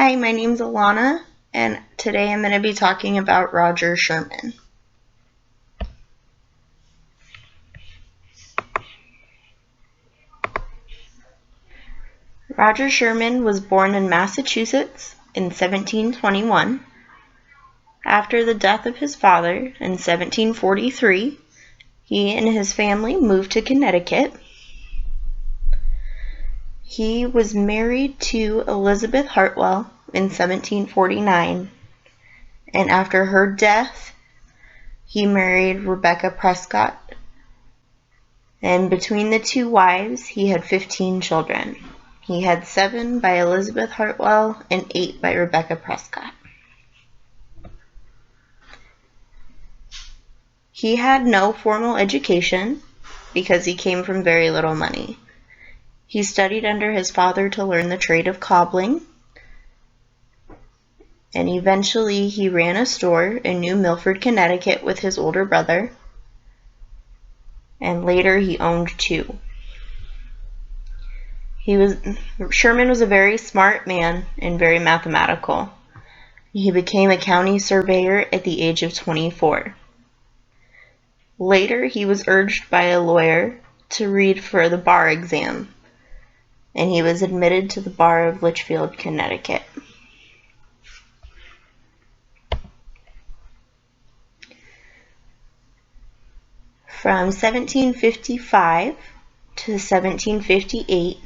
Hi, my name's Alana, and today I'm going to be talking about Roger Sherman. Roger Sherman was born in Massachusetts in 1721. After the death of his father in 1743, he and his family moved to Connecticut. He was married to Elizabeth Hartwell in 1749, and after her death, he married Rebecca Prescott, and between the two wives, he had 15 children. He had 7 by Elizabeth Hartwell and 8 by Rebecca Prescott. He had no formal education because he came from very little money. He studied under his father to learn the trade of cobbling, and eventually he ran a store in New Milford, Connecticut with his older brother, and later he owned 2. Sherman was a very smart man and very mathematical. He became a county surveyor at the age of 24. Later, he was urged by a lawyer to read for the bar exam, and he was admitted to the bar of Litchfield, Connecticut. From 1755 to 1758,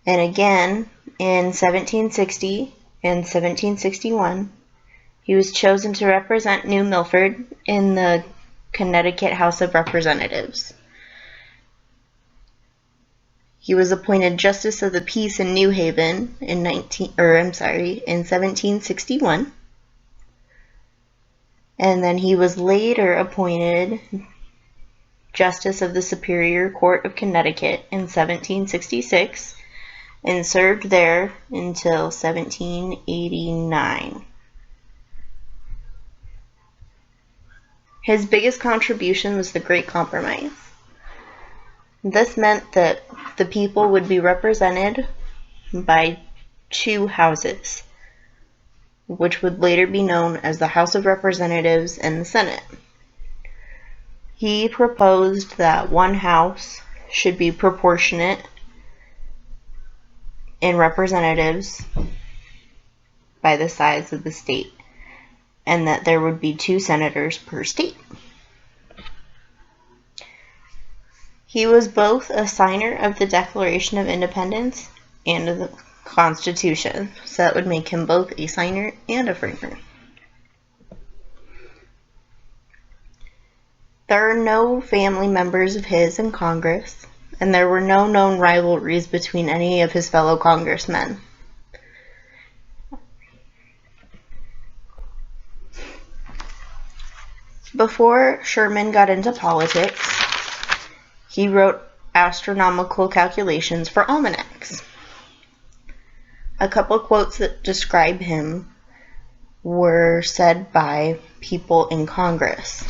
and again in 1760 and 1761, he was chosen to represent New Milford in the Connecticut House of Representatives. He was appointed Justice of the Peace in New Haven in 1761. And then he was later appointed Justice of the Superior Court of Connecticut in 1766 and served there until 1789. His biggest contribution was the Great Compromise. This meant that the people would be represented by 2 houses, which would later be known as the House of Representatives and the Senate. He proposed that one house should be proportionate in representatives by the size of the state, and that there would be 2 senators per state. He was both a signer of the Declaration of Independence and of the Constitution, so that would make him both a signer and a framer. There are no family members of his in Congress, and there were no known rivalries between any of his fellow congressmen. Before Sherman got into politics, he wrote astronomical calculations for almanacs. A couple quotes that describe him were said by people in Congress.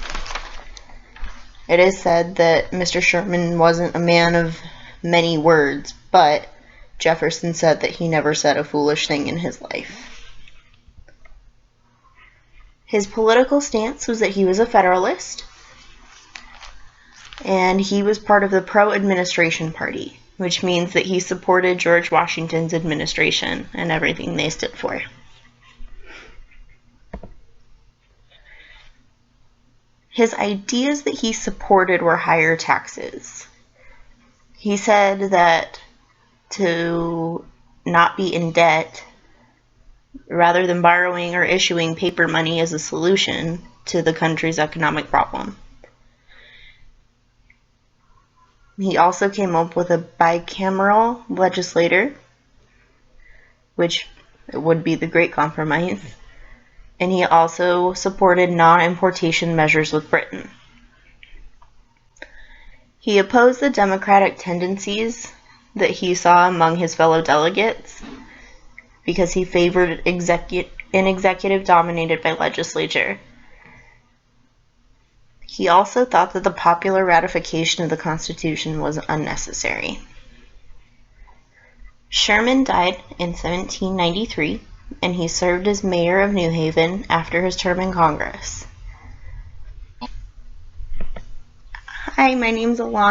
It is said that Mr. Sherman wasn't a man of many words, but Jefferson said that he never said a foolish thing in his life. His political stance was that he was a Federalist, and he was part of the pro-administration party, which means that he supported George Washington's administration and everything they stood for. His ideas that he supported were higher taxes. He said that to not be in debt, rather than borrowing or issuing paper money, is a solution to the country's economic problem. He also came up with a bicameral legislature, which would be the Great Compromise, and he also supported non-importation measures with Britain. He opposed the democratic tendencies that he saw among his fellow delegates because he favored an executive dominated by legislature. He also thought that the popular ratification of the Constitution was unnecessary. Sherman died in 1793, and he served as mayor of New Haven after his term in Congress. Hi, my name's Alana.